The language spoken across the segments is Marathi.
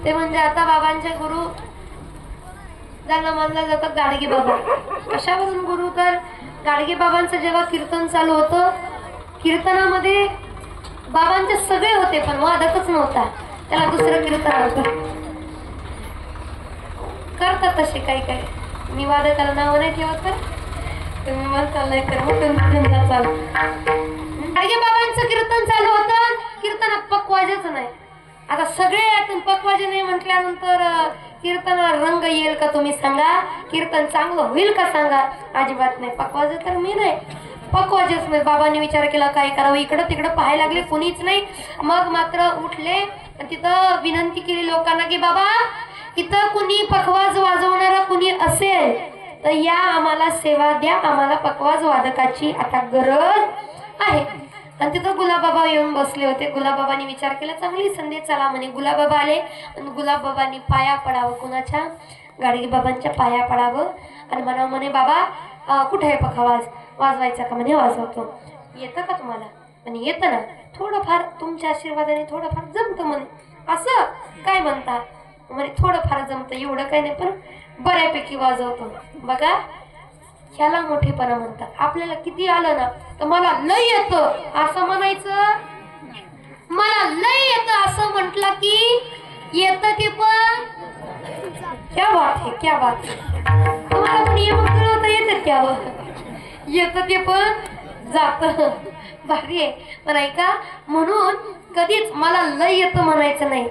ते म्हणजे आता बाबांचे गुरु ज्यांना मानलं जातं गाडगे बाबा. कशावरून गुरु? तर गाडगे बाबांचं जेव्हा कीर्तन चालू होतं, कीर्तनामध्ये बाबांचे सगळे होते पण वादकच नव्हता, त्याला दुसरं कीर्तन होतं. करतात तसे काही काही, मी वादकाला नाव नाही ठेवत तर तुम्ही म्हणता नाही तर मग चालू. गाडगे बाबांचं कीर्तन चालू होतं, कीर्तनात पकवाजच नाही. आता सगळे पकवाजे नाही म्हटल्यानंतर कीर्तनाला रंग येईल का तुम्ही सांगा? कीर्तन चांगलं होईल का सांगा? अजिबात नाही. पकवाजे तर मी नाही, पकवाजेच नाही. बाबांनी विचार केला काय करावं, इकडं तिकडं पाहायला लागले, कुणीच नाही. मग मात्र उठले आणि तिथं विनंती केली लोकांना की बाबा इथं कुणी पकवाज वाजवणारा कुणी असेल तर या, आम्हाला सेवा द्या, आम्हाला पकवाज वादकाची आता गरज आहे. आणि तिथं गुलाबबाबा येऊन बसले होते. गुलाबबाबांनी विचार केला चांगली संधी, चला म्हणे. गुलाबबाबा आले आणि गुलाबबाबांनी पाया पडावं, कुणाच्या? गाडगे बाबांच्या पाया पडावं आणि म्हणावं म्हणे बाबा कुठे आहे पकवाज वाजवायचा का? म्हणे वाजवतो. येतं का तुम्हाला? म्हणे येतं ना, थोडंफार तुमच्या आशीर्वादाने थोडंफार जमतं म्हणे. असं काय म्हणता? म्हणे थोडंफार जमतं, एवढं काही नाही पण बऱ्यापैकी वाजवतो. बघा ह्याला मोठेपणा म्हणतात. आपल्याला किती आलं ना तर मला लय येतं असं म्हणायचं. मला लय येतं असं म्हटलं की येतं ते पण. क्या बात है, क्या बात है. तुम्हाला पण येतं त्यावर, येतं ते पण जातं. भारी आहे म्हणायका. म्हणून कधीच मला लय येतं म्हणायचं नाही,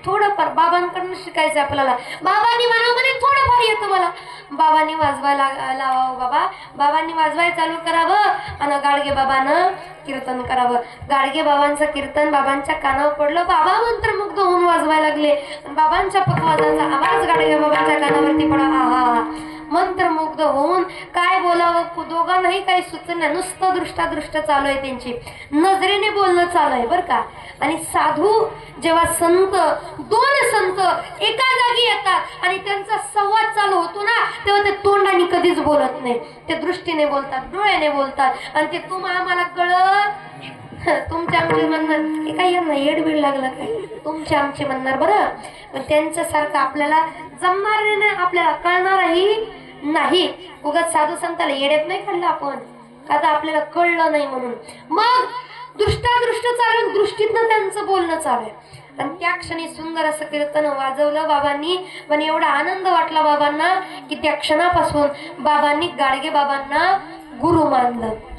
थोडंफार बाबांकडून शिकायचं आपल्याला. बाबांनी म्हणा म्हणे थोडंफार येतं मला, बाबांनी वाजवायला लावावं. बाबांनी वाजवायला चालू करावं आणि गाडगे बाबानं कीर्तन करावं. गाडगे बाबांचं कीर्तन बाबांच्या कानावर पडलं, बाबा मंत्रमुग्ध होऊन वाजवायला लागले. बाबांच्या पकवाजांचा आवाज गाडगे बाबांच्या कानावरती पडा. हा मंत्रमुग्ध होऊन काय बोलावं दोघांनाही काही सुचना, नुसतं दृष्टादृष्ट चालू आहे, त्यांची नजरेने बोलणं चालू आहे बरं का. आणि साधू जेव्हा संत, दोन संत एका जागी येतात आणि त्यांचा संवाद चालू होतो ना, तेव्हा ते तोंडाने कधीच बोलत नाही, ते दृष्टीने बोलतात, डोळ्याने बोलतात. आणि ते आम्हाला कळत, तुमच्या आमचे म्हणणार हे काय यांना येडबीड लागलं काय, तुमचे आमचे म्हणणार बरं. पण त्यांच्यासारखं आपल्याला जमणार नाही, आपल्याला कळणारही नाही. उगाच साधू संताला येड्यात नाही काढलं आपण, आता आपल्याला कळलं नाही म्हणून. मग दृष्टादृष्ट चालून दृष्टीतनं त्यांचं बोलणं चालू आहे. आणि त्या क्षणी सुंदर असं कीर्तन वाजवलं बाबांनी. पण एवढा आनंद वाटला बाबांना की त्या क्षणापासून बाबांनी गाडगे बाबांना गुरु मानलं.